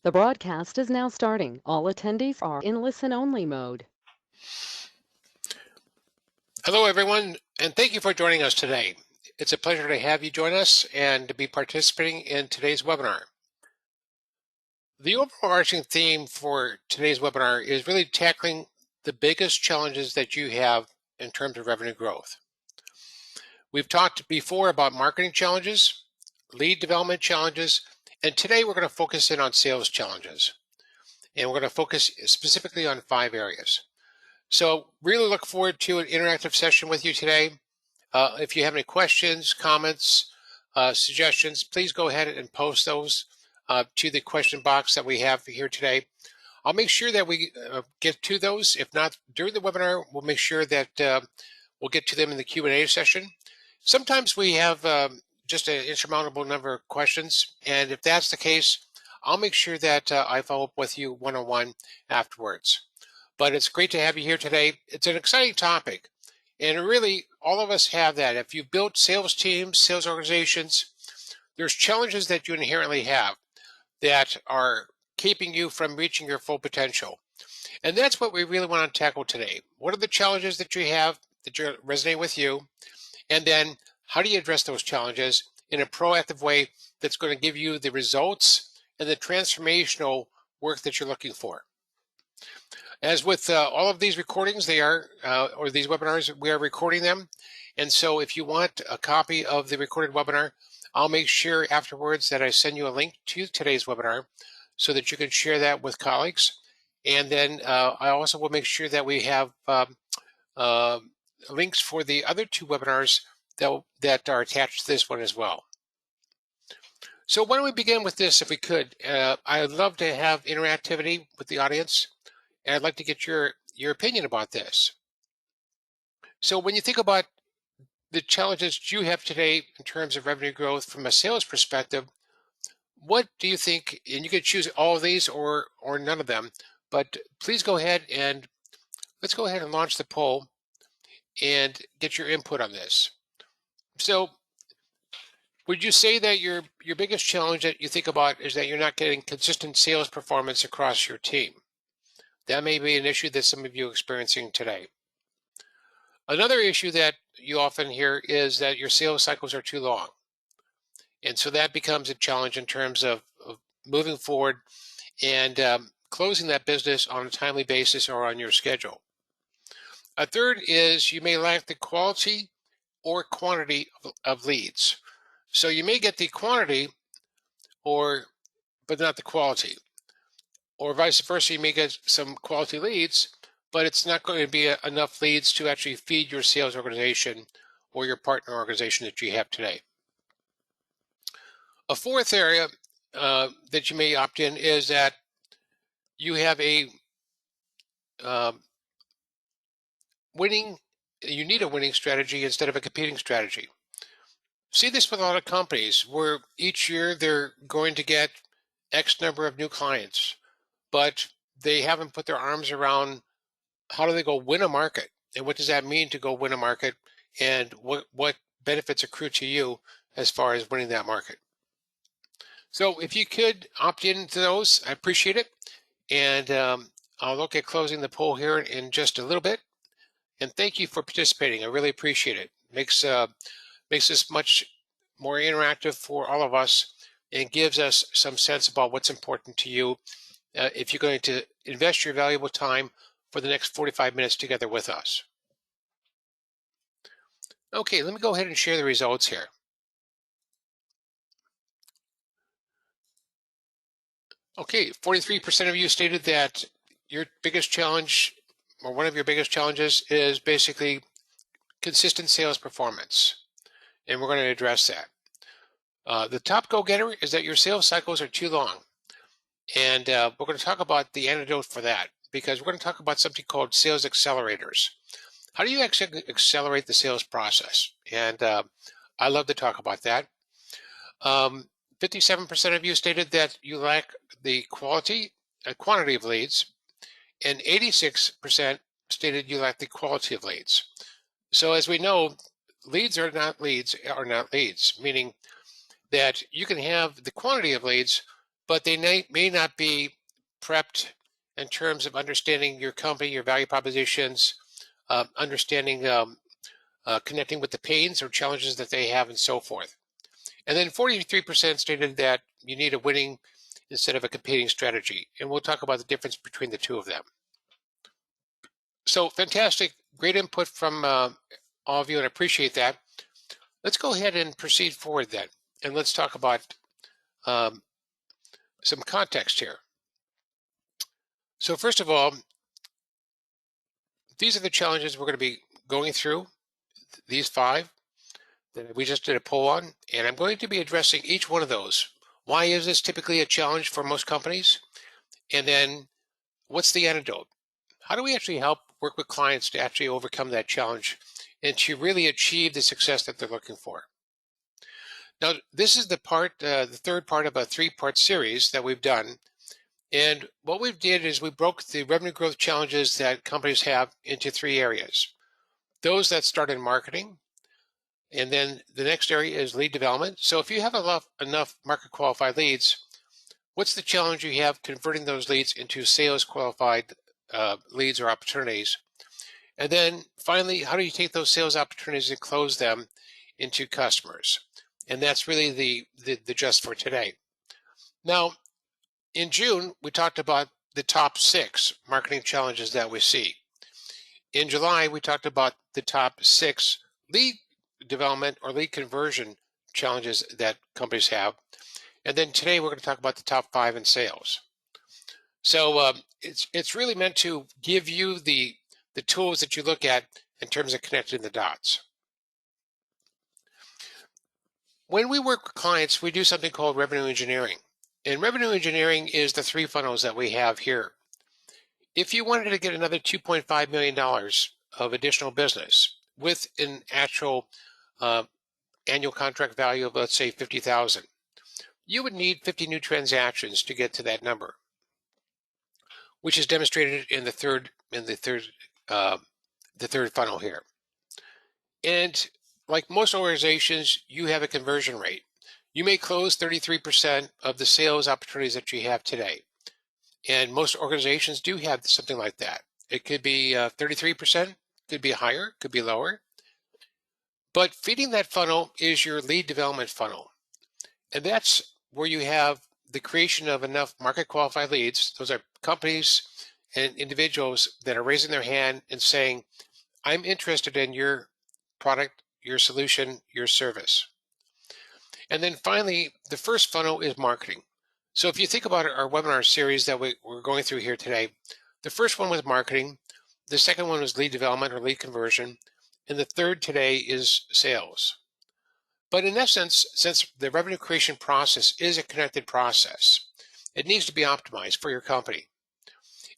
The broadcast is now starting. All attendees are in listen-only mode. Hello, everyone, and thank you for joining us today. It's a pleasure to have you join us and to be participating in today's webinar. The overarching theme for today's webinar is really tackling the biggest challenges that you have in terms of revenue growth. We've talked before about marketing challenges, lead development challenges, and today we're going to focus in on sales challenges. And we're going to focus specifically on 5 areas. So really look forward to an interactive session with you today. If you have any questions, comments, suggestions, please go ahead and post those to the question box that we have here today. I'll make sure that we get to those. If not during the webinar, we'll make sure that we'll get to them in the Q&A session. Sometimes we have just an insurmountable number of questions, and if that's the case, I'll make sure that I follow up with you one-on-one afterwards. But it's great to have you here today. It's an exciting topic. And really, all of us have that. If you've built sales teams, sales organizations, there's challenges that you inherently have that are keeping you from reaching your full potential. And that's what we really want to tackle today. What are the challenges that you have that resonate with you? And then how do you address those challenges in a proactive way that's going to give you the results and the transformational work that you're looking for? As with all of these recordings, they are, or these webinars, we are recording them. And so if you want a copy of the recorded webinar, I'll make sure afterwards that I send you a link to today's webinar so that you can share that with colleagues. And then I also will make sure that we have links for the other 2 webinars that are attached to this one as well. So why don't we begin with this if we could? I'd love to have interactivity with the audience. And I'd like to get your opinion about this. So when you think about the challenges you have today in terms of revenue growth from a sales perspective, what do you think, and you could choose all of these or none of them, but please go ahead and let's go ahead and launch the poll and get your input on this. So would you say that your biggest challenge that you think about is that you're not getting consistent sales performance across your team? That may be an issue that some of you are experiencing today. Another issue that you often hear is that your sales cycles are too long. And so that becomes a challenge in terms of moving forward and closing that business on a timely basis or on your schedule. A third is you may lack the quality or quantity of leads. So you may get the quantity but not the quality. Or vice versa, you may get some quality leads, but it's not going to be enough leads to actually feed your sales organization or your partner organization that you have today. A fourth area that you may opt in is that you have you need a winning strategy instead of a competing strategy. See this with a lot of companies where each year they're going to get X number of new clients, but they haven't put their arms around how do they go win a market, and what does that mean to go win a market, and what benefits accrue to you as far as winning that market. So if you could opt into those, I appreciate it. And I'll look at closing the poll here in just a little bit. And thank you for participating. I really appreciate it. Makes this much more interactive for all of us and gives us some sense about what's important to you if you're going to invest your valuable time for the next 45 minutes together with us. Okay, let me go ahead and share the results here. Okay, 43% of you stated that your biggest challenge or one of your biggest challenges is basically consistent sales performance. And we're going to address that. The top go-getter is that your sales cycles are too long. And we're going to talk about the antidote for that because we're going to talk about something called sales accelerators. How do you actually accelerate the sales process? And I love to talk about that. 57% of you stated that you lack the quantity of leads, and 86% stated you lack the quality of leads. So as we know, leads are not leads, meaning that you can have the quantity of leads, but they may not be prepped in terms of understanding your company, your value propositions, understanding connecting with the pains or challenges that they have, and so forth. And then 43% stated that you need a winning instead of a competing strategy. And we'll talk about the difference between the two of them. So fantastic, great input from all of you, and I appreciate that. Let's go ahead and proceed forward then. And let's talk about um, some context here. So first of all, these are the challenges we're going to be going through, these 5 that we just did a poll on, and I'm going to be addressing each one of those. Why is this typically a challenge for most companies? And then what's the antidote? How do we actually help work with clients to actually overcome that challenge and to really achieve the success that they're looking for? Now, this is the third part of a 3-part series that we've done. And what we did is we broke the revenue growth challenges that companies have into 3 areas. Those that start in marketing, and then the next area is lead development. So if you have enough market qualified leads, what's the challenge you have converting those leads into sales qualified leads or opportunities? And then finally, how do you take those sales opportunities and close them into customers? And that's really the gist for today. Now, in June, we talked about the top 6 marketing challenges that we see. In July, we talked about the top 6 lead development or lead conversion challenges that companies have. And then today, we're going to talk about the top 5 in sales. So it's really meant to give you the tools that you look at in terms of connecting the dots. When we work with clients, we do something called revenue engineering. And revenue engineering is the 3 funnels that we have here. If you wanted to get another $2.5 million of additional business with an actual annual contract value of, let's say, 50,000, you would need 50 new transactions to get to that number, which is demonstrated in the third funnel here. And like most organizations, you have a conversion rate. You may close 33% of the sales opportunities that you have today. And most organizations do have something like that. It could be 33%, could be higher, could be lower. But feeding that funnel is your lead development funnel. And that's where you have the creation of enough market qualified leads. Those are companies and individuals that are raising their hand and saying, I'm interested in your product, your solution, your service. And then finally, the first funnel is marketing. So if you think about our webinar series that we're going through here today, the first one was marketing, the second one was lead development or lead conversion, and the third today is sales. But in essence, since the revenue creation process is a connected process, it needs to be optimized for your company.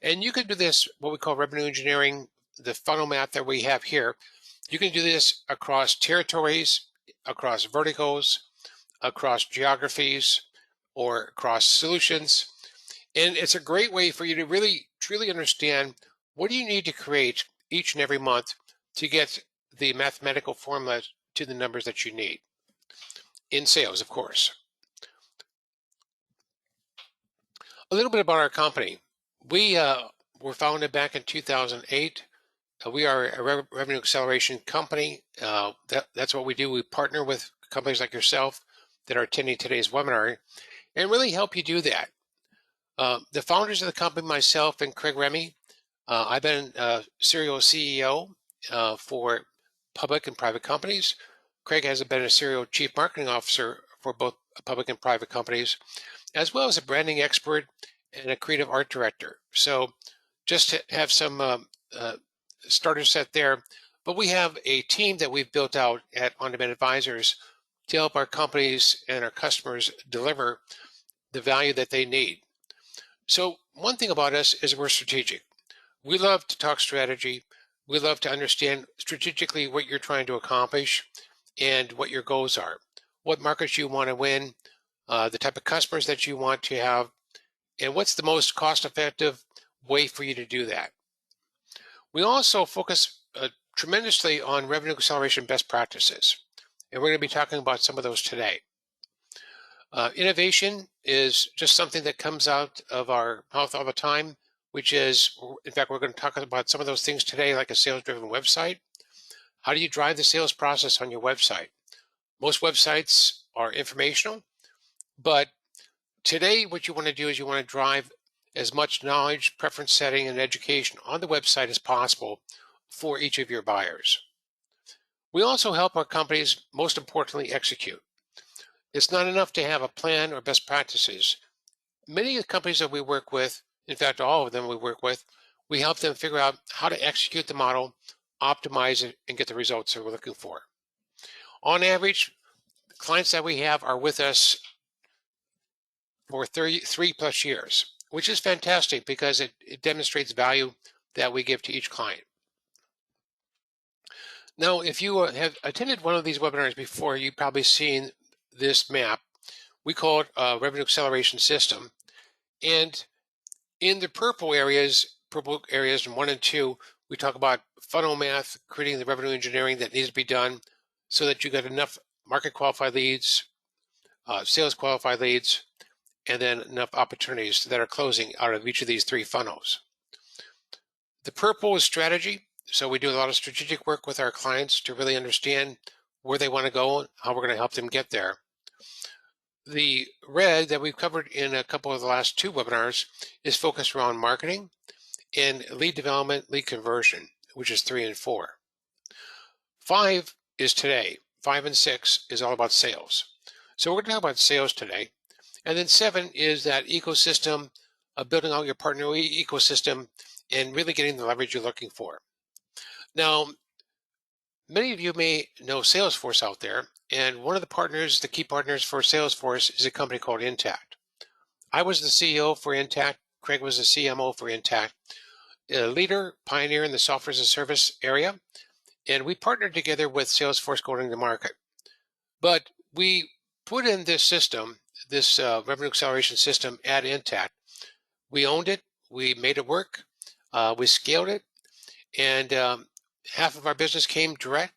And you can do this, what we call revenue engineering, the funnel map that we have here. You can do this across territories, across verticals, across geographies, or across solutions. And it's a great way for you to really, truly understand what do you need to create each and every month to get the mathematical formula to the numbers that you need. In sales, of course. A little bit about our company. We were founded back in 2008. We are a revenue acceleration company. That's what we do. We partner with companies like yourself that are attending today's webinar and really help you do that. The founders of the company, myself and Craig Remy, I've been serial CEO for public and private companies. Craig has been a serial chief marketing officer for both public and private companies, as well as a branding expert and a creative art director. So just to have some starter set there, but we have a team that we've built out at On Demand Advisors to help our companies and our customers deliver the value that they need. So one thing about us is we're strategic. We love to talk strategy. We love to understand strategically what you're trying to accomplish and what your goals are, what markets you want to win, the type of customers that you want to have, and what's the most cost-effective way for you to do that. We also focus tremendously on revenue acceleration best practices, and we're going to be talking about some of those today. Innovation is just something that comes out of our mouth all the time, which is, in fact, we're going to talk about some of those things today, like a sales driven website. How do you drive the sales process on your website? Most websites are informational, but today, what you want to do is you want to drive as much knowledge, preference setting, and education on the website as possible for each of your buyers. We also help our companies, most importantly, execute. It's not enough to have a plan or best practices. Many of the companies that we work with, in fact, all of them we work with, we help them figure out how to execute the model, optimize it, and get the results that we're looking for. On average, the clients that we have are with us for 33 plus years, which is fantastic because it demonstrates value that we give to each client. Now, if you have attended one of these webinars before, you've probably seen this map. We call it a revenue acceleration system. And in the purple areas in 1 and 2, we talk about funnel math, creating the revenue engineering that needs to be done so that you get enough market qualified leads, sales qualified leads, and then enough opportunities that are closing out of each of these 3 funnels. The purple is strategy. So we do a lot of strategic work with our clients to really understand where they want to go and how we're going to help them get there. The red that we've covered in a couple of the last 2 webinars is focused around marketing and lead development, lead conversion, which is 3 and 4. 5 is today. 5 and 6 is all about sales. So we're going to talk about sales today. And then 7 is that ecosystem of building out your partner ecosystem and really getting the leverage you're looking for. Now, many of you may know Salesforce out there, and one of the key partners for Salesforce is a company called Intact. I was the CEO for Intact. Craig was the CMO for Intact, a leader, pioneer in the software as a service area, and we partnered together with Salesforce going to market. But we put in this system, this revenue acceleration system at Intact. We owned it, we made it work, we scaled it, and half of our business came direct.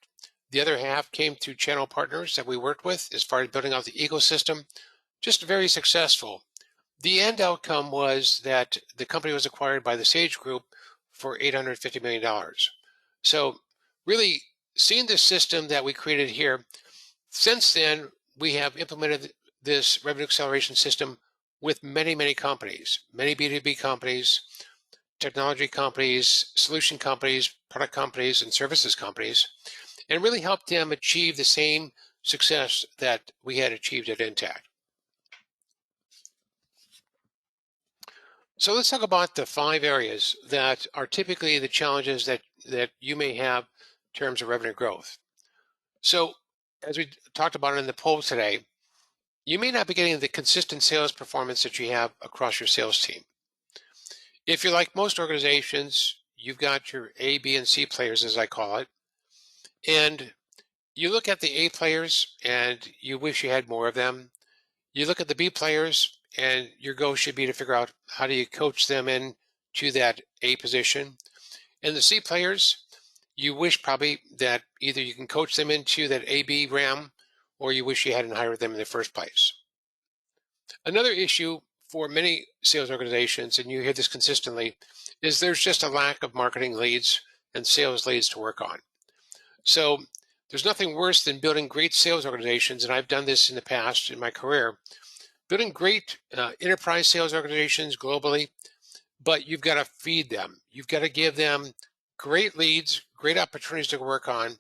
The other half came through channel partners that we worked with as far as building out the ecosystem. Just very successful. The end outcome was that the company was acquired by the Sage Group for $850 million. So really seeing this system that we created here, since then, we have implemented this revenue acceleration system with many, many companies, many B2B companies, technology companies, solution companies, product companies, and services companies, and really helped them achieve the same success that we had achieved at Intact. So let's talk about the 5 areas that are typically the challenges that you may have in terms of revenue growth. So as we talked about in the poll today, you may not be getting the consistent sales performance that you have across your sales team. If you're like most organizations, you've got your A, B, and C players, as I call it, and you look at the A players and you wish you had more of them. You look at the B players and your goal should be to figure out how do you coach them in to that A position. And the C players, you wish probably that either you can coach them into that AB realm or you wish you hadn't hired them in the first place. Another issue for many sales organizations, and you hear this consistently, is there's just a lack of marketing leads and sales leads to work on. So there's nothing worse than building great sales organizations, and I've done this in the past in my career, building great enterprise sales organizations globally, but you've got to feed them. You've got to give them great leads, great opportunities to work on,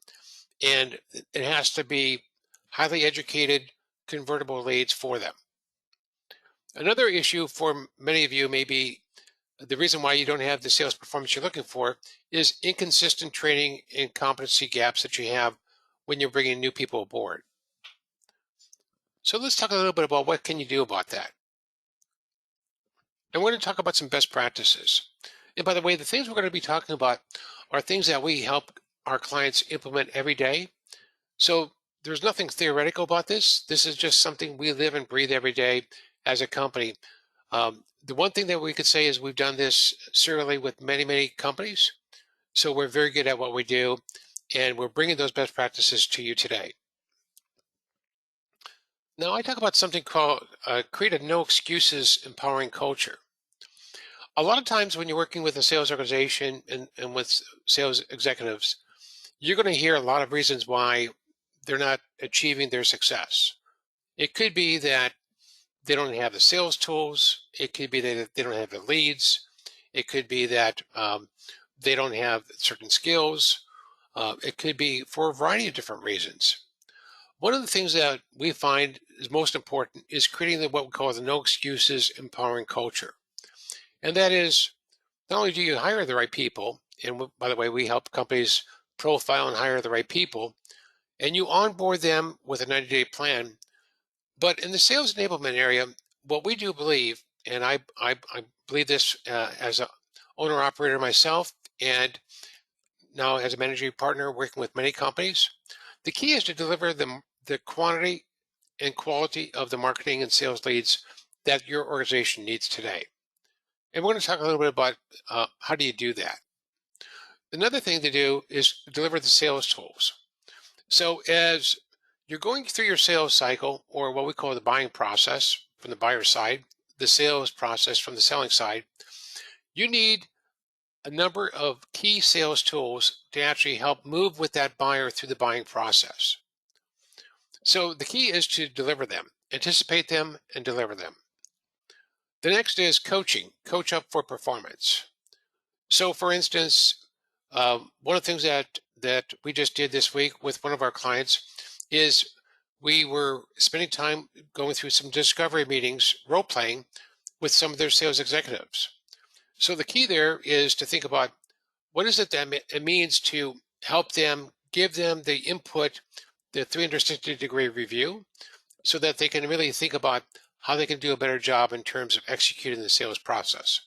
and it has to be highly educated, convertible leads for them. Another issue for many of you may be the reason why you don't have the sales performance you're looking for is inconsistent training and competency gaps that you have when you're bringing new people aboard. So let's talk a little bit about what can you do about that. And we're going to talk about some best practices. And by the way, the things we're going to be talking about are things that we help our clients implement every day. So there's nothing theoretical about this. This is just something we live and breathe every day as a company. The one thing that we could say is we've done this serially with many, many companies. So we're very good at what we do, and we're bringing those best practices to you today. Now, I talk about something called create a no excuses empowering culture. A lot of times when you're working with a sales organization and with sales executives, you're going to hear a lot of reasons why they're not achieving their success. It could be that they don't have the sales tools. It could be that they don't have the leads. It could be that they don't have certain skills. It could be for a variety of different reasons. One of the things that we find is most important is creating what we call the no excuses empowering culture. And that is not only do you hire the right people, and by the way, we help companies profile and hire the right people, and you onboard them with a 90-day plan. But in the sales enablement area, what we do believe, and I believe this as a owner operator myself, and now as a managing partner working with many companies, the key is to deliver the quantity and quality of the marketing and sales leads that your organization needs today. And we're going to talk a little bit about how do you do that. Another thing to do is deliver the sales tools. So as you're going through your sales cycle, or what we call the buying process from the buyer side, the sales process from the selling side, you need a number of key sales tools to actually help move with that buyer through the buying process. So the key is to deliver them, anticipate them, and deliver them. The next is coaching, coach up for performance. So, for instance, one of the things that we just did this week with one of our clients is we were spending time going through some discovery meetings, role playing with some of their sales executives. So the key there is to think about what is it that it means to help them, give them the input, the 360-degree review, so that they can really think about how they can do a better job in terms of executing the sales process.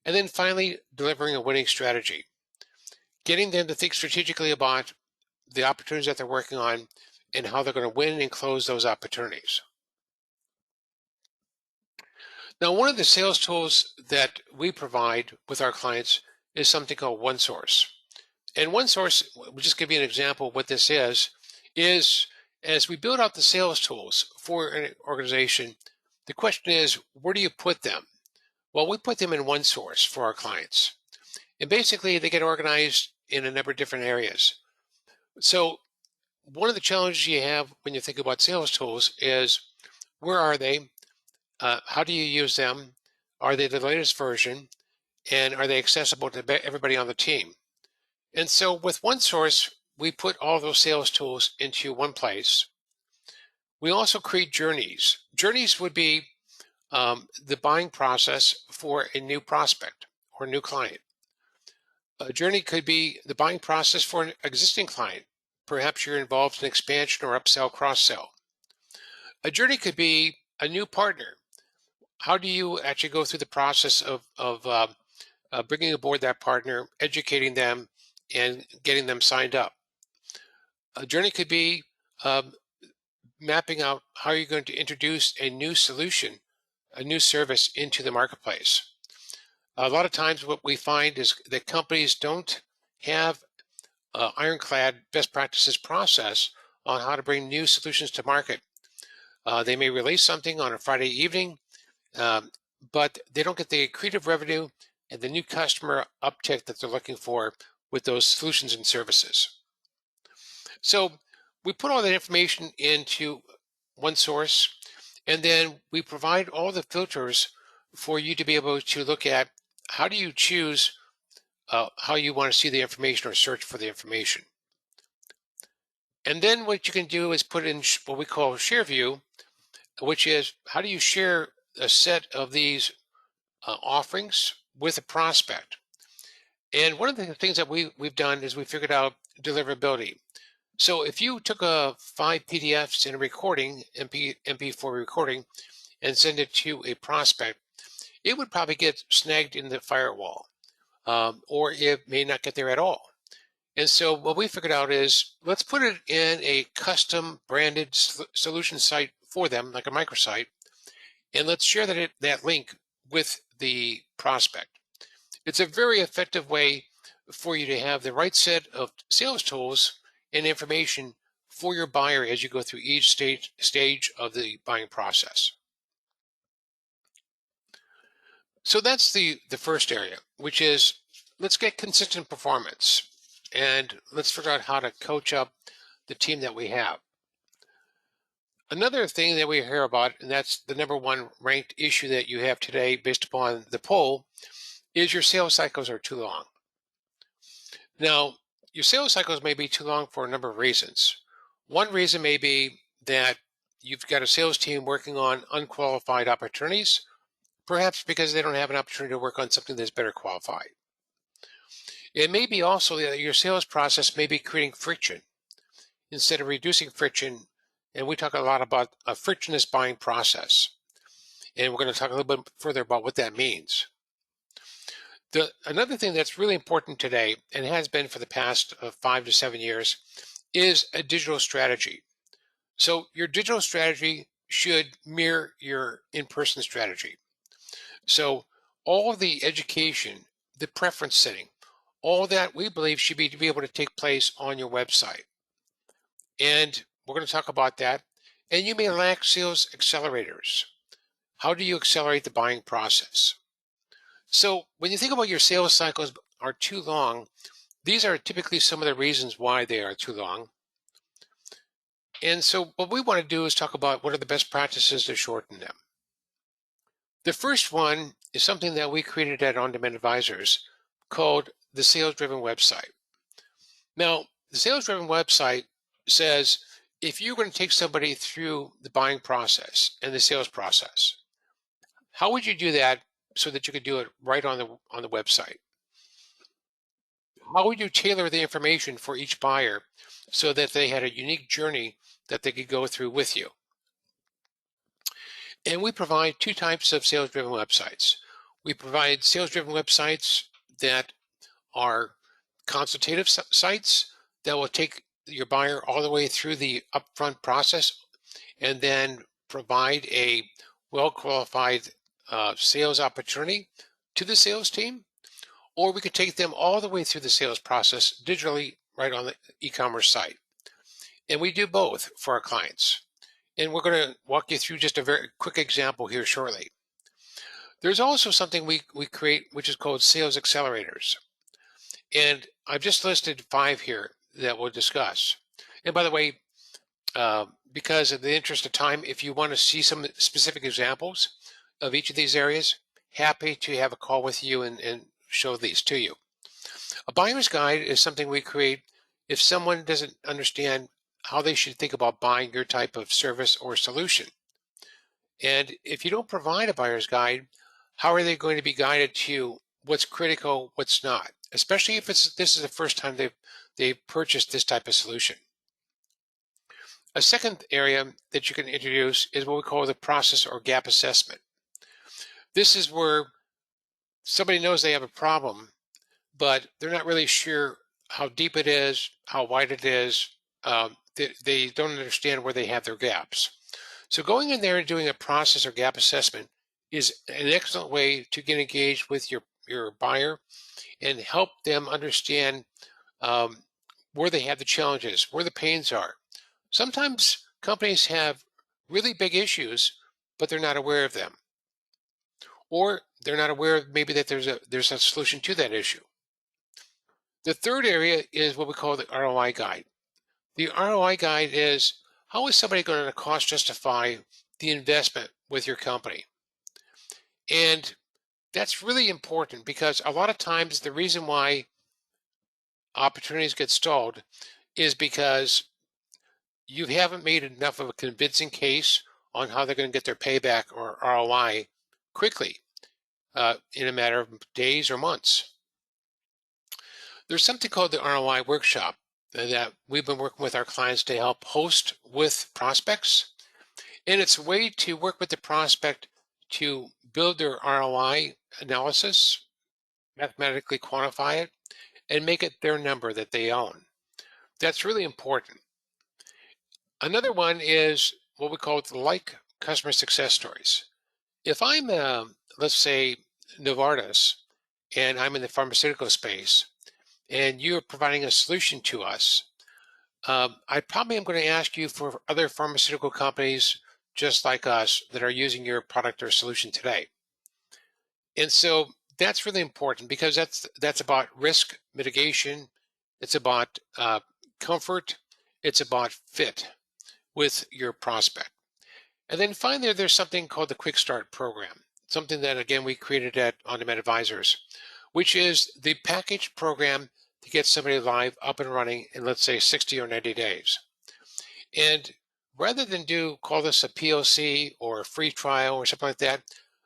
And then finally, delivering a winning strategy, getting them to think strategically about the opportunities that they're working on and how they're going to win and close those opportunities. Now, one of the sales tools that we provide with our clients is something called OneSource. And OneSource, we'll just give you an example of what this is as we build out the sales tools for an organization, the question is, where do you put them? Well, we put them in OneSource for our clients. And basically, they get organized in a number of different areas. So one of the challenges you have when you think about sales tools is, where are they? How do you use them? Are they the latest version? And are they accessible to everybody on the team? And so with OneSource, we put all those sales tools into one place. We also create journeys. Journeys would be the buying process for a new prospect or new client. A journey could be the buying process for an existing client. Perhaps you're involved in expansion or upsell, cross-sell. A journey could be a new partner. How do you actually go through the process of bringing aboard that partner, educating them, and getting them signed up? A journey could be mapping out how you're going to introduce a new solution, a new service into the marketplace. A lot of times what we find is that companies don't have ironclad best practices process on how to bring new solutions to market. They may release something on a Friday evening, but they don't get the accretive revenue and the new customer uptick that they're looking for with those solutions and services. So we put all that information into OneSource, and then we provide all the filters for you to be able to look at how do you choose how you want to see the information or search for the information. And then what you can do is put in what we call share view, which is how do you share a set of these offerings with a prospect. And one of the things that we've done is we figured out deliverability. So if you took 5 PDFs in a recording, MP4 recording, and send it to a prospect, it would probably get snagged in the firewall, or it may not get there at all. And so what we figured out is, let's put it in a custom branded solution site for them, like a microsite, and let's share that link with the prospect. It's a very effective way for you to have the right set of sales tools and information for your buyer as you go through each stage of the buying process. So that's the first area, which is let's get consistent performance and let's figure out how to coach up the team that we have. Another thing that we hear about, and that's the number one ranked issue that you have today based upon the poll, is your sales cycles are too long. Now, your sales cycles may be too long for a number of reasons. One reason may be that you've got a sales team working on unqualified opportunities, perhaps because they don't have an opportunity to work on something that's better qualified. It may be also that your sales process may be creating friction instead of reducing friction. And we talk a lot about a frictionless buying process. And we're going to talk a little bit further about what that means. Another thing that's really important today, and has been for the past 5 to 7 years, is a digital strategy. So your digital strategy should mirror your in-person strategy. So all of the education, the preference setting, all that we believe should be able to take place on your website. And we're going to talk about that. And you may lack sales accelerators. How do you accelerate the buying process? So when you think about your sales cycles are too long, these are typically some of the reasons why they are too long. And so what we want to do is talk about what are the best practices to shorten them. The first one is something that we created at On Demand Advisors called the Sales Driven Website. Now, the Sales Driven Website says if you're going to take somebody through the buying process and the sales process, how would you do that so that you could do it right on the website? How would you tailor the information for each buyer so that they had a unique journey that they could go through with you? And we provide two types of sales-driven websites. We provide sales-driven websites that are consultative sites that will take your buyer all the way through the upfront process and then provide a well-qualified sales opportunity to the sales team. Or we could take them all the way through the sales process digitally right on the e-commerce site. And we do both for our clients. And we're going to walk you through just a very quick example here shortly. There's also something we create, which is called sales accelerators. And I've just listed 5 here that we'll discuss. And by the way, because of the interest of time, if you want to see some specific examples of each of these areas, happy to have a call with you and show these to you. A buyer's guide is something we create if someone doesn't understand how they should think about buying your type of service or solution. And if you don't provide a buyer's guide, how are they going to be guided to what's critical, what's not, especially if this is the first time they've purchased this type of solution. A second area that you can introduce is what we call the process or gap assessment. This is where somebody knows they have a problem, but they're not really sure how deep it is, how wide it is. They don't understand where they have their gaps. So going in there and doing a process or gap assessment is an excellent way to get engaged with your buyer and help them understand where they have the challenges, where the pains are. Sometimes companies have really big issues, but they're not aware of them. Or they're not aware of maybe that there's a solution to that issue. The third area is what we call the ROI guide. The ROI guide is how is somebody going to cost justify the investment with your company? And that's really important because a lot of times the reason why opportunities get stalled is because you haven't made enough of a convincing case on how they're going to get their payback or ROI quickly in a matter of days or months. There's something called the ROI workshop that we've been working with our clients to help host with prospects. And it's a way to work with the prospect to build their ROI analysis, mathematically quantify it, and make it their number that they own. That's really important. Another one is what we call the like customer success stories. If I'm, let's say, Novartis, and I'm in the pharmaceutical space, and you're providing a solution to us, I probably am going to ask you for other pharmaceutical companies just like us that are using your product or solution today. And so that's really important because that's about risk mitigation. It's about comfort. It's about fit with your prospect. And then finally, there's something called the Quick Start program, something that, again, we created at On-Demand Advisors, which is the package program to get somebody live up and running in, let's say, 60 or 90 days. And rather than call this a POC or a free trial or something like that,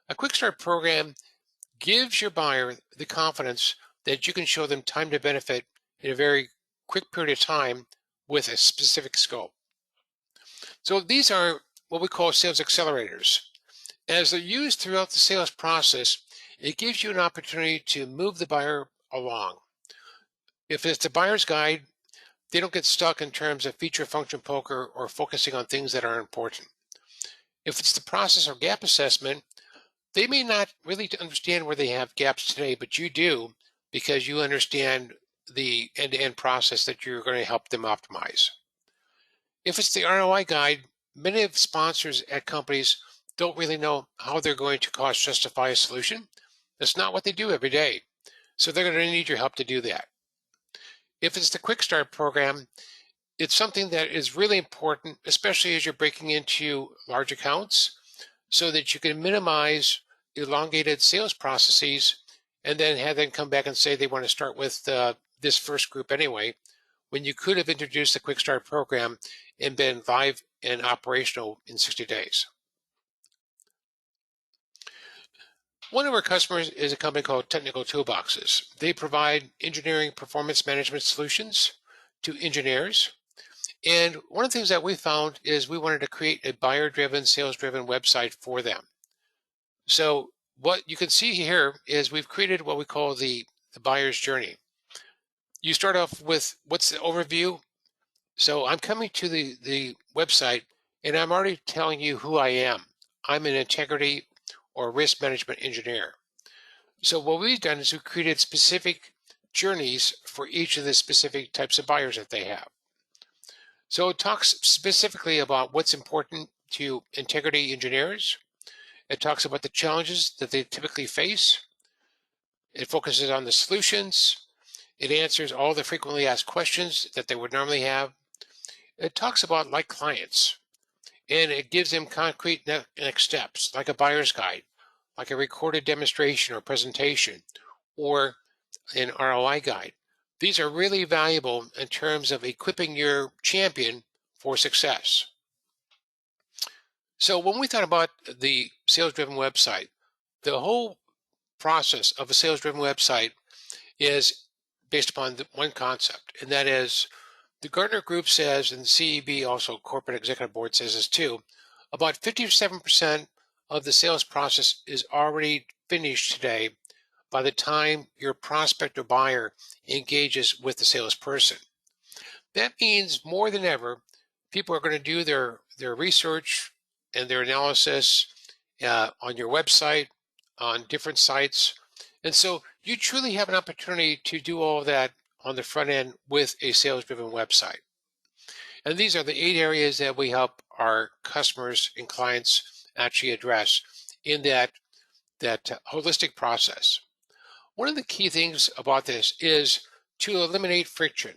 a Quick Start program gives your buyer the confidence that you can show them time to benefit in a very quick period of time with a specific scope. So these are what we call sales accelerators. As they're used throughout the sales process, it gives you an opportunity to move the buyer along. If it's the buyer's guide, they don't get stuck in terms of feature function poker or focusing on things that are important. If it's the process or gap assessment, they may not really understand where they have gaps today, but you do because you understand the end-to-end process that you're going to help them optimize. If it's the ROI guide, many of sponsors at companies don't really know how they're going to cost justify a solution. That's not what they do every day. So they're going to need your help to do that. If it's the Quick Start program, it's something that is really important, especially as you're breaking into large accounts, so that you can minimize elongated sales processes and then have them come back and say they want to start with this first group anyway, when you could have introduced the Quick Start program and been live and operational in 60 days. One of our customers is a company called Technical Toolboxes. They provide engineering performance management solutions to engineers. And one of the things that we found is we wanted to create a buyer-driven, sales-driven website for them. So what you can see here is we've created what we call the buyer's journey. You start off with what's the overview. So I'm coming to the website and I'm already telling you who I am. I'm an integrity or risk management engineer. So what we've done is we've created specific journeys for each of the specific types of buyers that they have. So it talks specifically about what's important to integrity engineers. It talks about the challenges that they typically face. It focuses on the solutions. It answers all the frequently asked questions that they would normally have. It talks about like clients, and it gives them concrete next steps, like a buyer's guide, like a recorded demonstration or presentation, or an ROI guide. These are really valuable in terms of equipping your champion for success. So when we thought about the sales-driven website, the whole process of a sales-driven website is based upon one concept, and that is the Gartner Group says, and the CEB, also Corporate Executive Board, says this too, about 57% of the sales process is already finished today by the time your prospect or buyer engages with the salesperson. That means more than ever, people are going to do their research and their analysis on your website, on different sites. And so you truly have an opportunity to do all of that on the front end with a sales-driven website. And these are the 8 areas that we help our customers and clients actually address in that holistic process. One of the key things about this is to eliminate friction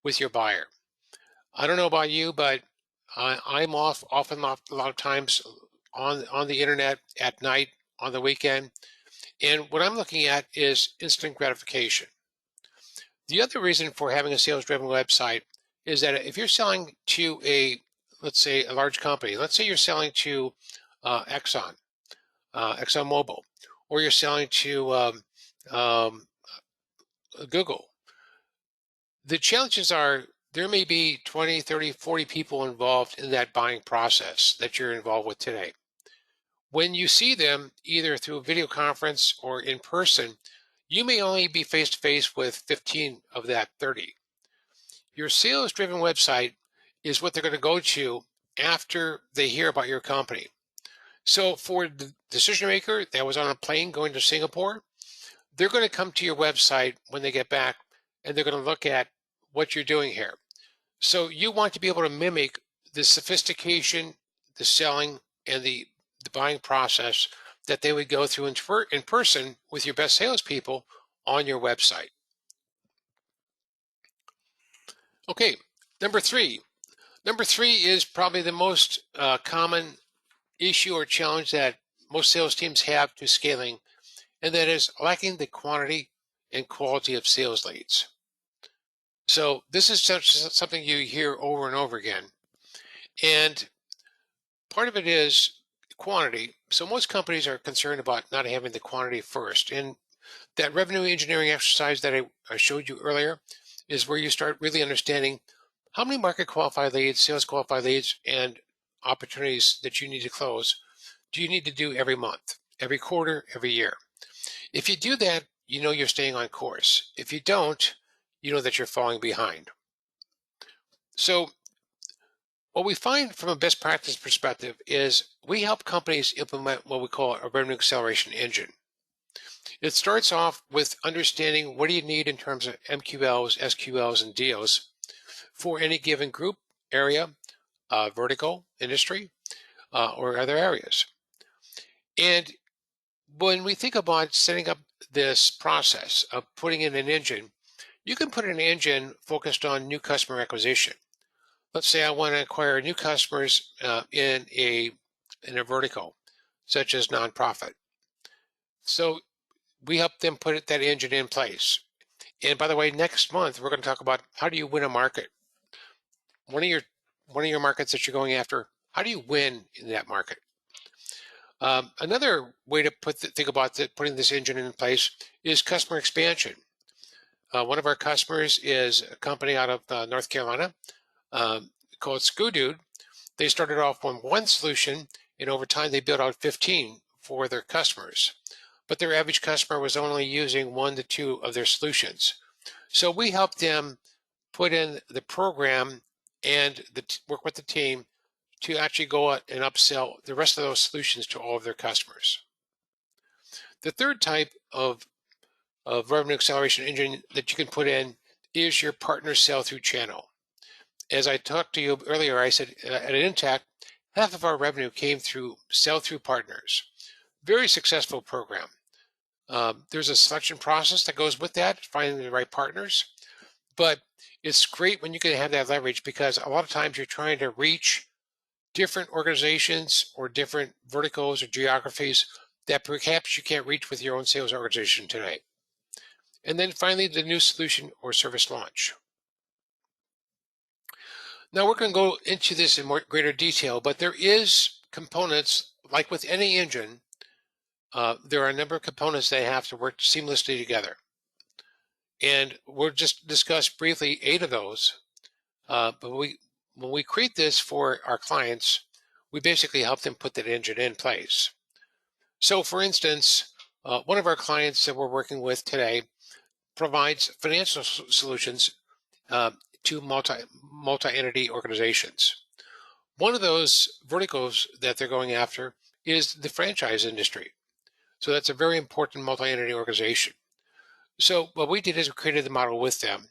with your buyer. I don't know about you, but I'm often a lot of times on the internet at night, on the weekend, and what I'm looking at is instant gratification. The other reason for having a sales-driven website is that if you're selling to let's say, a large company, let's say you're selling to ExxonMobil, or you're selling to Google, the challenges are there may be 20, 30, 40 people involved in that buying process that you're involved with today. When you see them either through a video conference or in person, you may only be face to face with 15 of that 30. Your sales driven website is what they're going to go to after they hear about your company. So for the decision maker that was on a plane going to Singapore, they're going to come to your website when they get back and they're going to look at what you're doing here. So you want to be able to mimic the sophistication, the selling, and the buying process that they would go through in person with your best salespeople on your website. Okay, number three. Number three is probably the most common issue or challenge that most sales teams have to scaling, and that is lacking the quantity and quality of sales leads. So this is something you hear over and over again. And part of it is quantity. So most companies are concerned about not having the quantity first. And that revenue engineering exercise that I showed you earlier is where you start really understanding how many market qualified leads, sales qualified leads, and opportunities that you need to close do you need to do every month, every quarter, every year. If you do that, you know you're staying on course. If you don't, you know that you're falling behind. So what we find from a best practice perspective is we help companies implement what we call a revenue acceleration engine. It starts off with understanding what do you need in terms of MQLs, SQLs, and deals for any given group, area, vertical, industry, or other areas. And when we think about setting up this process of putting in an engine, you can put an engine focused on new customer acquisition. Let's say I want to acquire new customers in a vertical, such as nonprofit. So we help them put that engine in place. And by the way, next month we're going to talk about how do you win a market. One of your one of your markets that you're going after. How do you win in that market? Another way to think about putting this engine in place is customer expansion. One of our customers is a company out of North Carolina called Scoodude. They started off on one solution, and over time they built out 15 for their customers. But their average customer was only using 1 to 2 of their solutions. So we helped them put in the program and work with the team to actually go out and upsell the rest of those solutions to all of their customers. The third type of revenue acceleration engine that you can put in is your partner sell-through channel. As I talked to you earlier, I said at Intact, half of our revenue came through sell-through partners. Very successful program. There's a selection process that goes with that, finding the right partners. But it's great when you can have that leverage because a lot of times you're trying to reach different organizations or different verticals or geographies that perhaps you can't reach with your own sales organization today. And then finally, the new solution or service launch. Now we're going to go into this in greater detail, but there is components, like with any engine, there are a number of components that have to work seamlessly together. And we'll just discuss briefly 8 of those. But when we create this for our clients, we basically help them put that engine in place. So for instance, one of our clients that we're working with today provides financial solutions to multi-entity organizations. One of those verticals that they're going after is the franchise industry. So that's a very important multi-entity organization. So what we did is we created the model with them.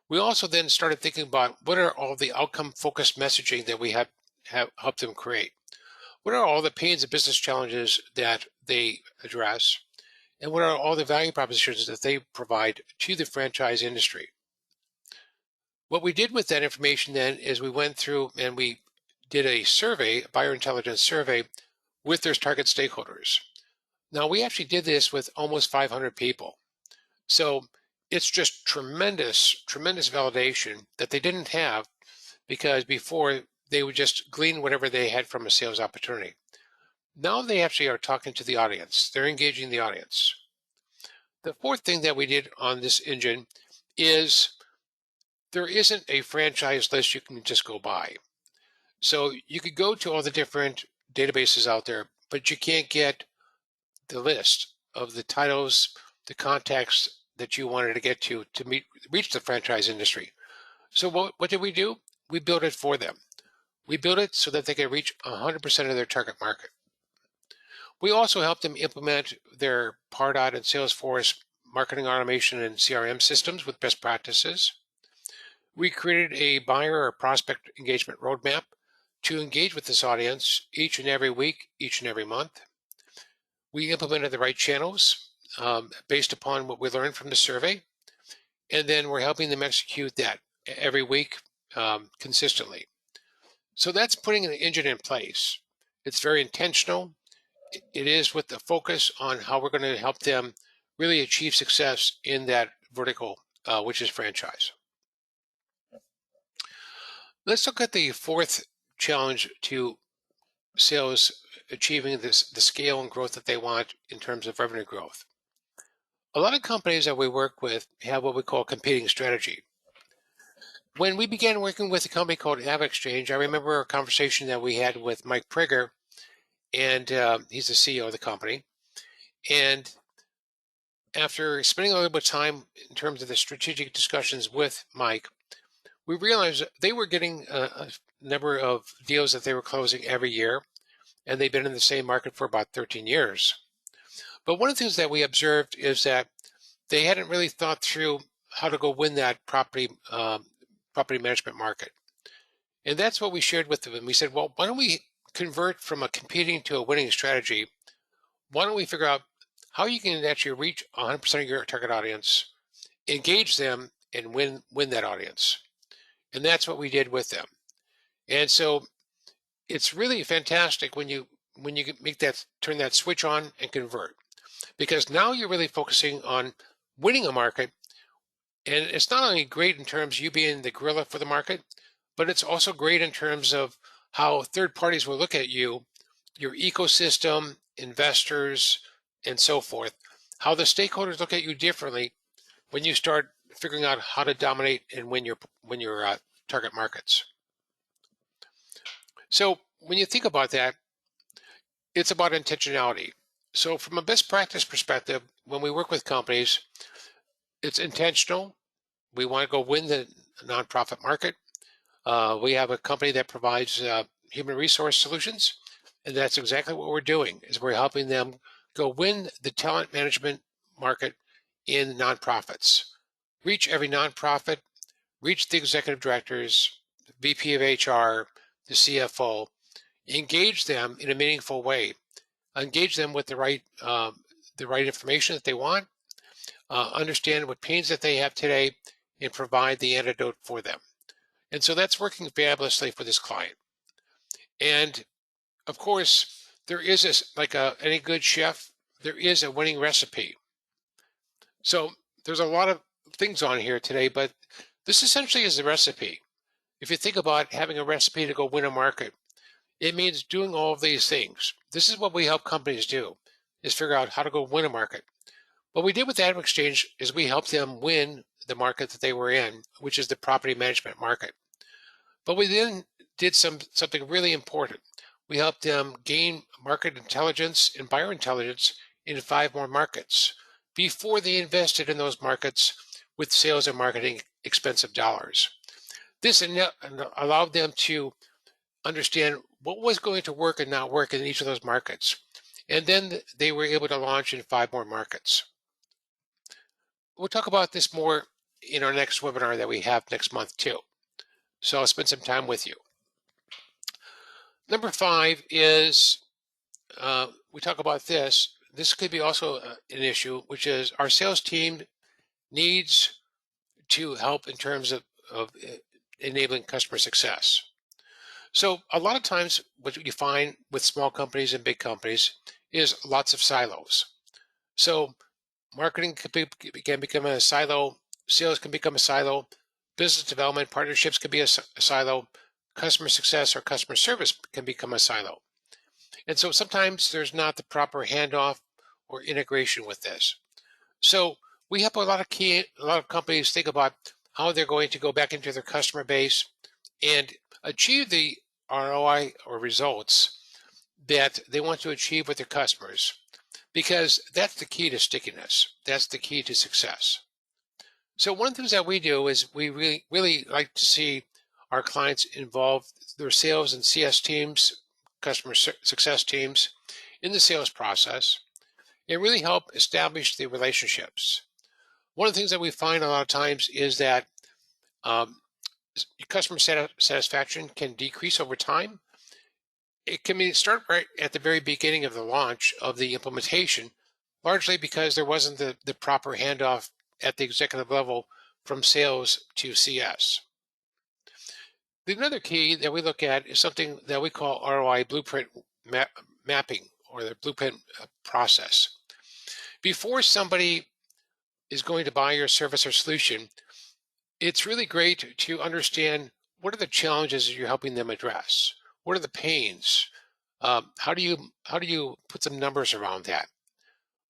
We also then started thinking about what are all the outcome-focused messaging that we have helped them create. What are all the pains and business challenges that they address? And what are all the value propositions that they provide to the franchise industry? What we did with that information then is we went through and we did a survey, a buyer intelligence survey, with their target stakeholders. Now, we actually did this with almost 500 people. So it's just tremendous, tremendous validation that they didn't have because before they would just glean whatever they had from a sales opportunity. Now they actually are talking to the audience. They're engaging the audience. The fourth thing that we did on this engine is there isn't a franchise list you can just go by. So you could go to all the different databases out there, but you can't get the list of the titles, the contacts that you wanted to get to reach the franchise industry. So what did we do? We built it for them. We built it so that they could reach 100% of their target market. We also helped them implement their Pardot and Salesforce marketing automation and CRM systems with best practices. We created a buyer or prospect engagement roadmap to engage with this audience each and every week, each and every month. We implemented the right channels based upon what we learned from the survey, and then we're helping them execute that every week consistently. So that's putting an engine in place. It's very intentional. It is with the focus on how we're going to help them really achieve success in that vertical, which is franchise. Let's look at the fourth challenge to sales achieving the scale and growth that they want in terms of revenue growth. A lot of companies that we work with have what we call competing strategy. When we began working with a company called AvExchange, I remember a conversation that we had with Mike Prigger, and he's the CEO of the company. And after spending a little bit of time in terms of the strategic discussions with Mike, we realized that they were getting a number of deals that they were closing every year, and they've been in the same market for about 13 years. But one of the things that we observed is that they hadn't really thought through how to go win that property management market. And that's what we shared with them. And we said, well, why don't we convert from a competing to a winning strategy? Why don't we figure out how you can actually reach 100% of your target audience, engage them, and win that audience? And that's what we did with them. And so it's really fantastic when you make that turn that switch on and convert, because now you're really focusing on winning a market. And it's not only great in terms of you being the gorilla for the market, but it's also great in terms of how third parties will look at you, your ecosystem, investors, and so forth, how the stakeholders look at you differently when you start figuring out how to dominate and win your target markets. So when you think about that, it's about intentionality. So from a best practice perspective, when we work with companies, it's intentional. We want to go win the nonprofit market. We have a company that provides human resource solutions, and that's exactly what we're doing. Is we're helping them go win the talent management market in nonprofits, reach every nonprofit, reach the executive directors, VP of HR, the CFO, engage them in a meaningful way, engage them with the right information that they want, understand what pains that they have today, and provide the antidote for them. And so that's working fabulously for this client. And of course, there is this, like any good chef, there is a winning recipe. So there's a lot of things on here today, but this essentially is the recipe. If you think about having a recipe to go win a market, it means doing all of these things. This is what we help companies do, is figure out how to go win a market. What we did with AdamExchange is we helped them win the market that they were in, which is the property management market. But we then did something really important. We helped them gain market intelligence and buyer intelligence in 5 more markets before they invested in those markets with sales and marketing expensive dollars. This allowed them to understand what was going to work and not work in each of those markets. And then they were able to launch in 5 more markets. We'll talk about this more in our next webinar that we have next month too. So I'll spend some time with you. Number 5 is, we talk about this. This could be also an issue, which is our sales team needs to help in terms of enabling customer success. So a lot of times what you find with small companies and big companies is lots of silos. So marketing can become a silo, sales can become a silo, business development partnerships can be a silo, customer success or customer service can become a silo. And so sometimes there's not the proper handoff or integration with this. So we help a lot of companies think about how they're going to go back into their customer base and achieve the ROI or results that they want to achieve with their customers, because that's the key to stickiness. That's the key to success. So one of the things that we do is we really like to see our clients involve their sales and CS teams, customer success teams, in the sales process and really help establish the relationships. One of the things that we find a lot of times is that your customer satisfaction can decrease over time. It can be start right at the very beginning of the launch of the implementation, largely because there wasn't the proper handoff at the executive level from sales to CS. Another key that we look at is something that we call ROI blueprint mapping, or the blueprint process. Before somebody is going to buy your service or solution, it's really great to understand what are the challenges that you're helping them address. What are the pains? How do you put some numbers around that?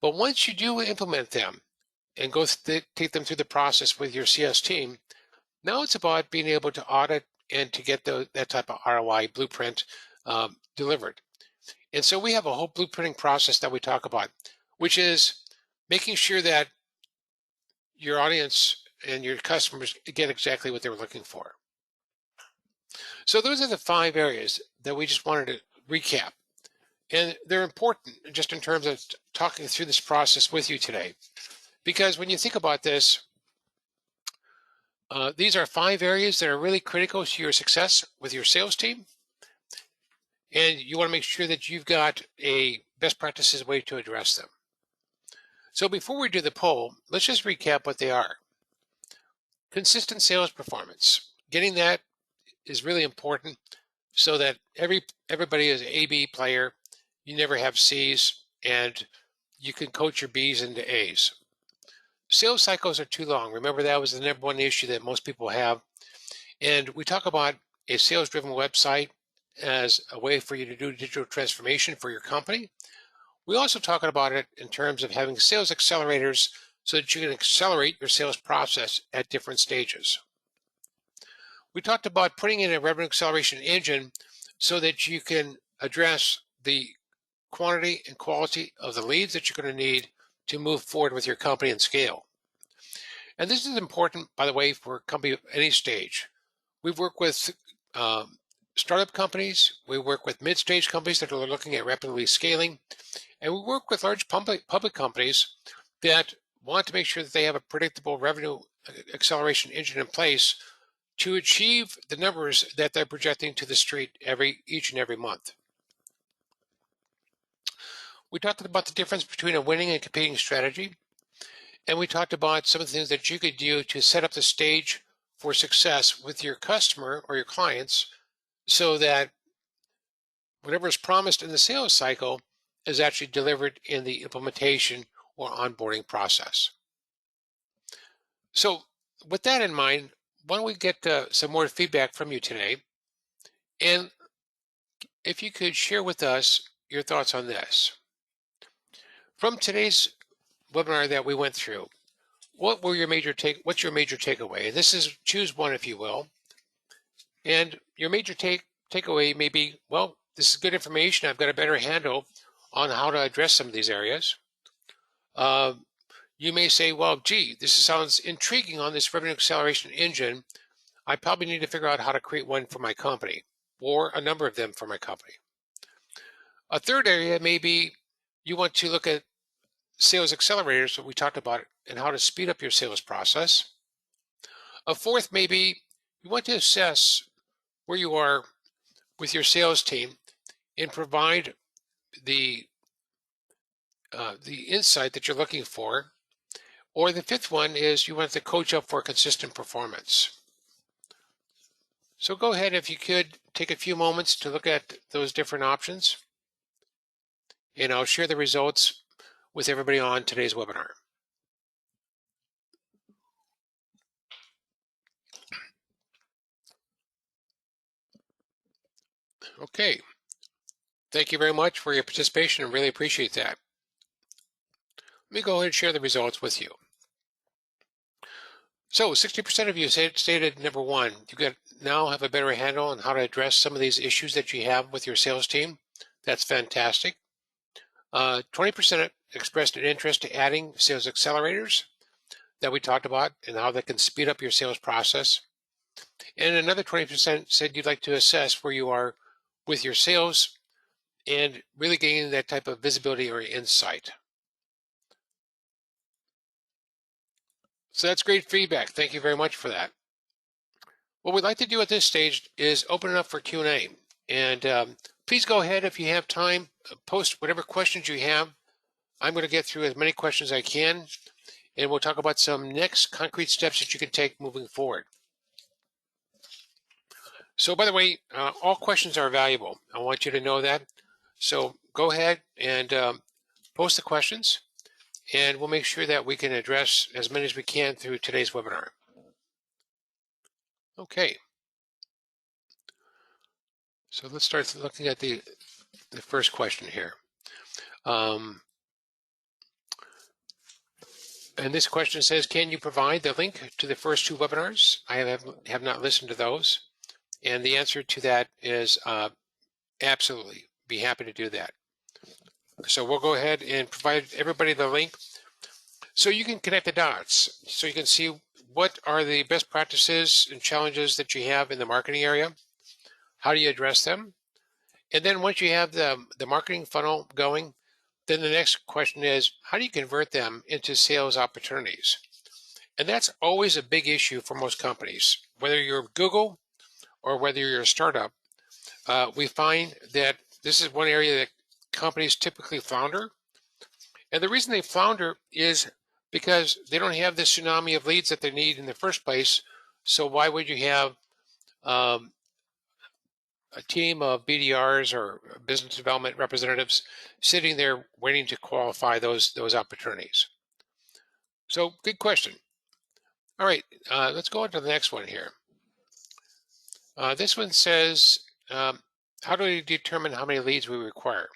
But once you do implement them and take them through the process with your CS team, now it's about being able to audit and to get that type of ROI blueprint delivered. And so we have a whole blueprinting process that we talk about, which is making sure that your audience and your customers get exactly what they were looking for. So those are the 5 areas that we just wanted to recap. And they're important just in terms of talking through this process with you today. Because when you think about this, these are 5 areas that are really critical to your success with your sales team. And you want to make sure that you've got a best practices way to address them. So before we do the poll, let's just recap what they are. Consistent sales performance. Getting that is really important so that everybody is an A-B player. You never have C's, and you can coach your B's into A's. Sales cycles are too long. Remember, that was the #1 issue that most people have. And we talk about a sales-driven website as a way for you to do digital transformation for your company. We also talk about it in terms of having sales accelerators so that you can accelerate your sales process at different stages. We talked about putting in a revenue acceleration engine so that you can address the quantity and quality of the leads that you're going to need to move forward with your company and scale. And this is important, by the way, for a company of any stage. We've worked with startup companies, we work with mid-stage companies that are looking at rapidly scaling, and we work with large public companies that want to make sure that they have a predictable revenue acceleration engine in place to achieve the numbers that they're projecting to the street each and every month. We talked about the difference between a winning and competing strategy, and we talked about some of the things that you could do to set up the stage for success with your customer or your clients so that whatever is promised in the sales cycle is actually delivered in the implementation or onboarding process. So with that in mind, why don't we get some more feedback from you today? And if you could share with us your thoughts on this. From today's webinar that we went through, what's your major takeaway? And this is choose one, if you will. And your major takeaway may be, well, this is good information. I've got a better handle on how to address some of these areas. You may say, well, gee, this sounds intriguing on this revenue acceleration engine. I probably need to figure out how to create one for my company or a number of them for my company. A third area may be you want to look at sales accelerators, what we talked about, and how to speed up your sales process. A fourth may be you want to assess where you are with your sales team and provide the insight that you're looking for. Or the fifth one is you want to coach up for consistent performance. So go ahead, if you could, take a few moments to look at those different options, and I'll share the results with everybody on today's webinar. Okay. Thank you very much for your participation. I really appreciate that. Let me go ahead and share the results with you. So 60% of you stated #1, you now have a better handle on how to address some of these issues that you have with your sales team. That's fantastic. 20% expressed an interest to adding sales accelerators that we talked about and how that can speed up your sales process. And another 20% said you'd like to assess where you are with your sales and really gaining that type of visibility or insight. So that's great feedback. Thank you very much for that. What we'd like to do at this stage is open it up for Q&A. And please go ahead if you have time, post whatever questions you have. I'm going to get through as many questions as I can, and we'll talk about some next concrete steps that you can take moving forward. So by the way, all questions are valuable. I want you to know that. So go ahead and post the questions, and we'll make sure that we can address as many as we can through today's webinar. Okay. So let's start looking at the first question here. And this question says, can you provide the link to the first two webinars? I have not listened to those. And the answer to that is absolutely. Be happy to do that. So we'll go ahead and provide everybody the link so you can connect the dots. So you can see what are the best practices and challenges that you have in the marketing area. How do you address them? And then once you have the marketing funnel going, then the next question is, how do you convert them into sales opportunities? And that's always a big issue for most companies. Whether you're Google or whether you're a startup, we find that this is one area that companies typically flounder. And the reason they flounder is because they don't have the tsunami of leads that they need in the first place. So why would you have a team of BDRs or business development representatives sitting there waiting to qualify those opportunities? So good question. All right, let's go on to the next one here. This one says, how do we determine how many leads we require?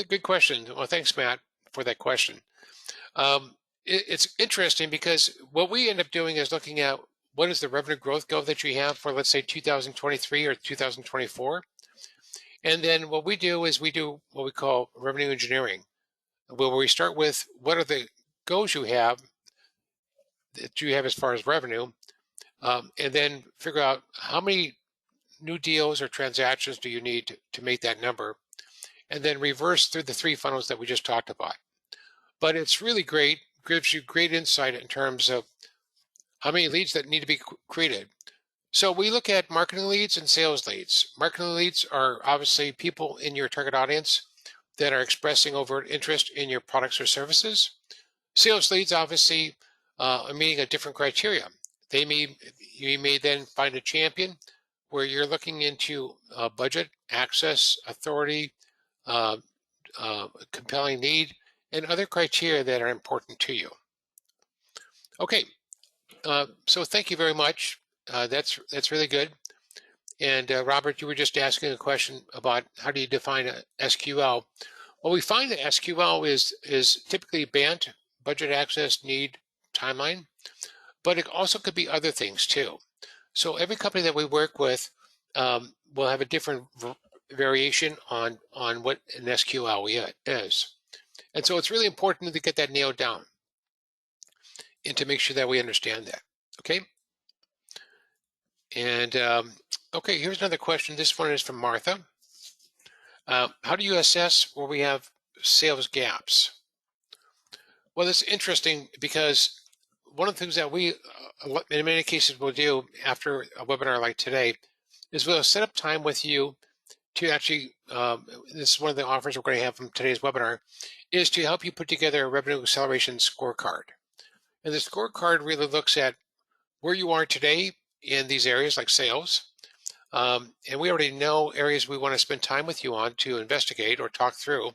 Good question. Well, thanks, Matt, for that question. It's interesting because what we end up doing is looking at what is the revenue growth goal that you have for, let's say, 2023 or 2024. And then what we do is we do what we call revenue engineering, where we start with what are the goals you have that you have as far as revenue, and then figure out how many new deals or transactions do you need to make that number, and then reverse through the three funnels that we just talked about. But it's really great, gives you great insight in terms of how many leads that need to be created. So we look at marketing leads and sales leads. Marketing leads are obviously people in your target audience that are expressing overt interest in your products or services. Sales leads obviously are meeting a different criteria. You may then find a champion where you're looking into budget, access, authority, uh, compelling need, and other criteria that are important to you. Okay, so thank you very much. That's really good. And Robert, you were just asking a question about how do you define a SQL? Well, we find that SQL is typically BANT, budget, access, need, timeline, but it also could be other things too. So every company that we work with will have a different variation on what an SQL is. And so it's really important to get that nailed down and to make sure that we understand that. Okay. And okay, here's another question. This one is from Martha. How do you assess where we have sales gaps? Well, it's interesting because one of the things that we, in many cases, will do after a webinar like today is we'll set up time with you to actually, this is one of the offers we're going to have from today's webinar, is to help you put together a revenue acceleration scorecard. And the scorecard really looks at where you are today in these areas like sales. And we already know areas we want to spend time with you on to investigate or talk through.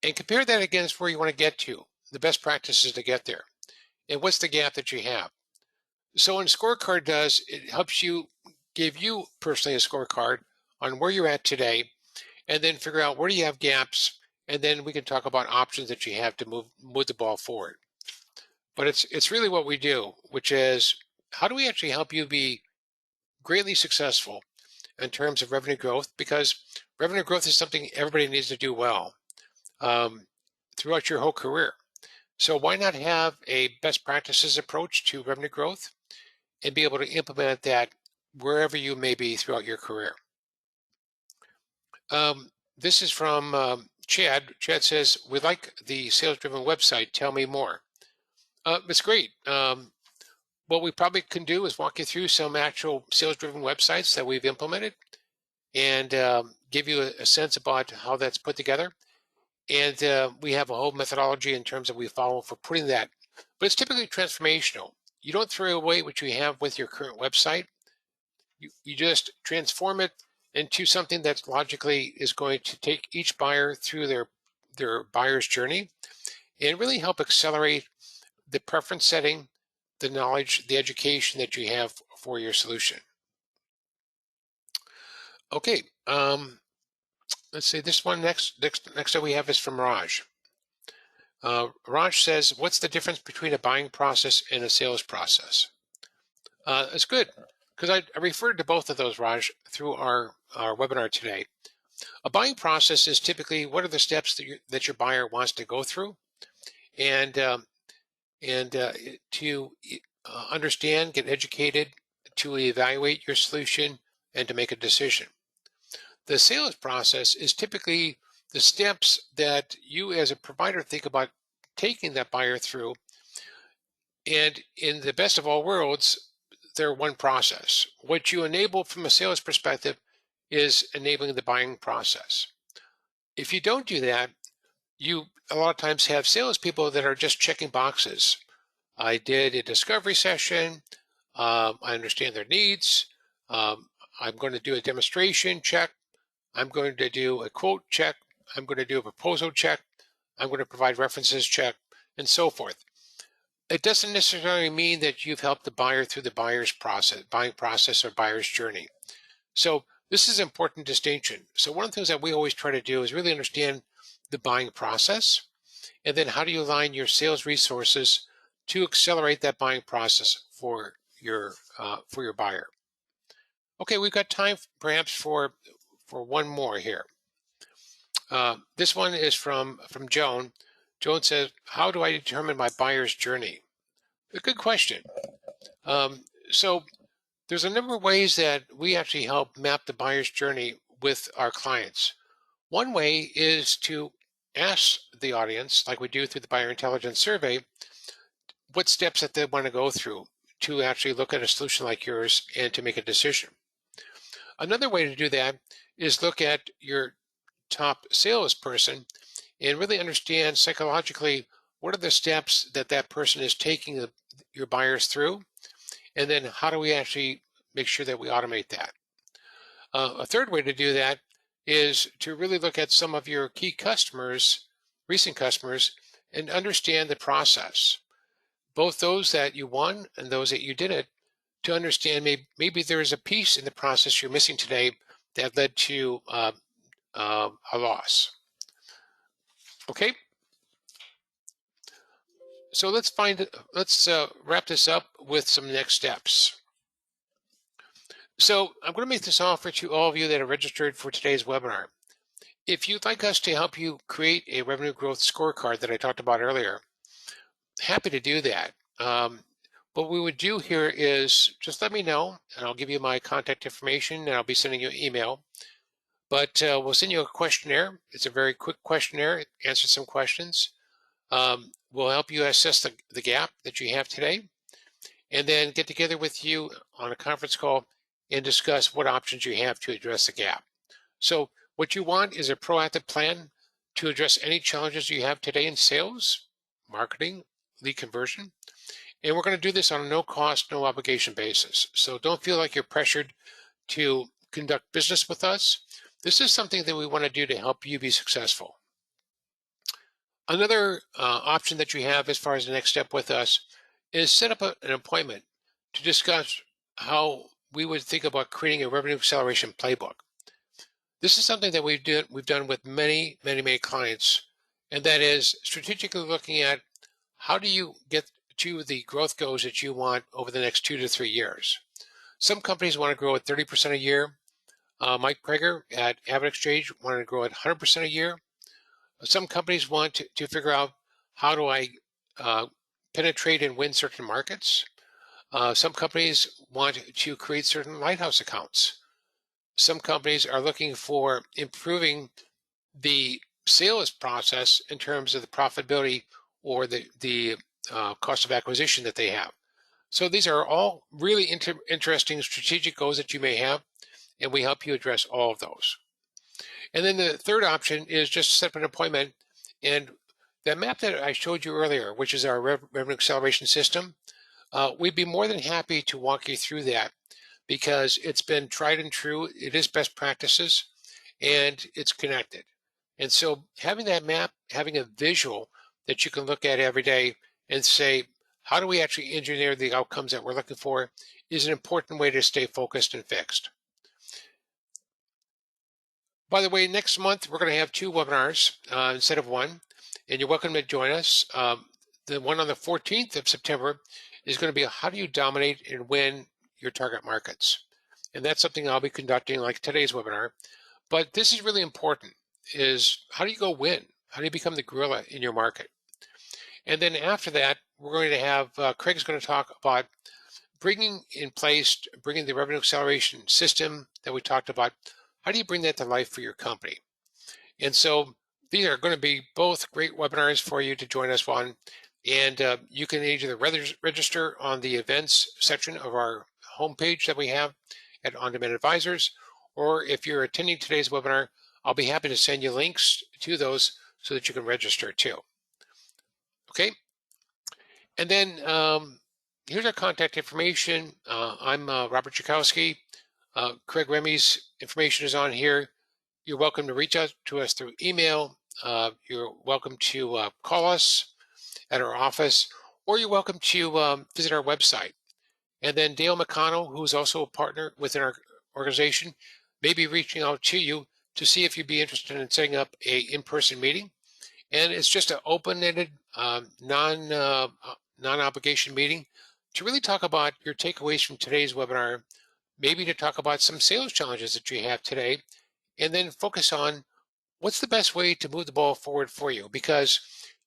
And compare that against where you want to get to, the best practices to get there. And what's the gap that you have? So what a scorecard does, it helps you give you personally a scorecard on where you're at today, and then figure out where do you have gaps, and then we can talk about options that you have to move the ball forward. But it's really what we do, which is how do we actually help you be greatly successful in terms of revenue growth? Because revenue growth is something everybody needs to do well throughout your whole career. So why not have a best practices approach to revenue growth and be able to implement that wherever you may be throughout your career? This is from Chad. Chad says, we like the sales-driven website. Tell me more. It's great. what we probably can do is walk you through some actual sales-driven websites that we've implemented and give you a sense about how that's put together. And we have a whole methodology in terms of we follow for putting that. But it's typically transformational. You don't throw away what you have with your current website. You just transform it into something that logically is going to take each buyer through their buyer's journey and really help accelerate the preference setting, the knowledge, the education that you have for your solution. Okay, let's see this one next that we have is from Raj. Raj says, what's the difference between a buying process and a sales process? It's good because I referred to both of those, Raj, through our webinar today. A buying process is typically what are the steps that your buyer wants to go through, and to understand, get educated, to evaluate your solution, and to make a decision. The sales process is typically the steps that you as a provider think about taking that buyer through. And in the best of all worlds, they're one process. What you enable from a sales perspective is enabling the buying process. If you don't do that, you a lot of times have salespeople that are just checking boxes. I did a discovery session. I understand their needs. I'm going to do a demonstration check. I'm going to do a quote check. I'm going to do a proposal check. I'm going to provide references check, and so forth. It doesn't necessarily mean that you've helped the buyer through the buying process or buyer's journey. So this is an important distinction. So one of the things that we always try to do is really understand the buying process, and then how do you align your sales resources to accelerate that buying process for your buyer. Okay, we've got time perhaps for one more here. This one is from Joan. Joan says, how do I determine my buyer's journey? A good question. So there's a number of ways that we actually help map the buyer's journey with our clients. One way is to ask the audience, like we do through the buyer intelligence survey, what steps that they want to go through to actually look at a solution like yours and to make a decision. Another way to do that is look at your top salesperson and really understand psychologically what are the steps that that person is taking your buyers through, and then how do we actually make sure that we automate that. A third way to do that is to really look at some of your key customers, recent customers, and understand the process, both those that you won and those that you didn't, to understand maybe there is a piece in the process you're missing today that led to a loss. Okay, so let's wrap this up with some next steps. So I'm going to make this offer to all of you that are registered for today's webinar. If you'd like us to help you create a revenue growth scorecard that I talked about earlier, happy to do that. What we would do here is just let me know, and I'll give you my contact information, and I'll be sending you an email. But we'll send you a questionnaire. It's a very quick questionnaire. It answers some questions. We'll help you assess the gap that you have today, and then get together with you on a conference call and discuss what options you have to address the gap. So what you want is a proactive plan to address any challenges you have today in sales, marketing, lead conversion. And we're going to do this on a no cost, no obligation basis. So don't feel like you're pressured to conduct business with us. This is something that we want to do to help you be successful. Another option that you have as far as the next step with us is set up an appointment to discuss how we would think about creating a revenue acceleration playbook. This is something that we've done with many clients, and that is strategically looking at how do you get to the growth goals that you want over the next 2 to 3 years. Some companies want to grow at 30% a year. Mike Prager at Avid Exchange wanted to grow at 100% a year. Some companies want to figure out how do I penetrate and win certain markets. Some companies want to create certain lighthouse accounts. Some companies are looking for improving the sales process in terms of the profitability or the cost of acquisition that they have. So these are all really interesting strategic goals that you may have, and we help you address all of those. And then the third option is just set up an appointment. And the map that I showed you earlier, which is our revenue acceleration system, we'd be more than happy to walk you through that because it's been tried and true. It is best practices and it's connected. And so having that map, having a visual that you can look at every day and say, how do we actually engineer the outcomes that we're looking for is an important way to stay focused and fixed. By the way, next month we're going to have two webinars instead of one, and you're welcome to join us. The one on the 14th of September is going to be how do you dominate and win your target markets? And that's something I'll be conducting like today's webinar. But this is really important, is how do you go win? How do you become the gorilla in your market? And then after that, we're going to have, Craig's going to talk about bringing the revenue acceleration system that we talked about. How do you bring that to life for your company? And so these are going to be both great webinars for you to join us on. And you can either register on the events section of our homepage that we have at On Demand Advisors, or if you're attending today's webinar, I'll be happy to send you links to those so that you can register too. Okay. And then here's our contact information. I'm Robert Chakowski. Craig Remy's information is on here. You're welcome to reach out to us through email. You're welcome to call us at our office, or you're welcome to visit our website. And then Dale McConnell, who's also a partner within our organization, may be reaching out to you to see if you'd be interested in setting up a in-person meeting. And it's just an open-ended, non-obligation meeting to really talk about your takeaways from today's webinar, maybe to talk about some sales challenges that you have today, and then focus on what's the best way to move the ball forward for you, because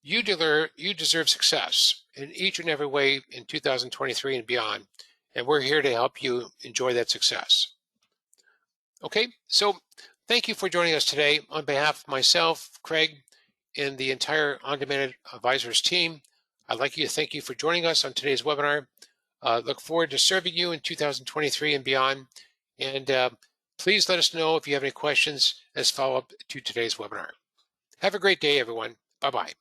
you deserve success in each and every way in 2023 and beyond, and we're here to help you enjoy that success. Okay, so thank you for joining us today. On behalf of myself, Craig, and the entire On Demand Advisors team, I'd like to thank you for joining us on today's webinar. Look forward to serving you in 2023 and beyond. And please let us know if you have any questions as follow-up to today's webinar. Have a great day, everyone. Bye-bye.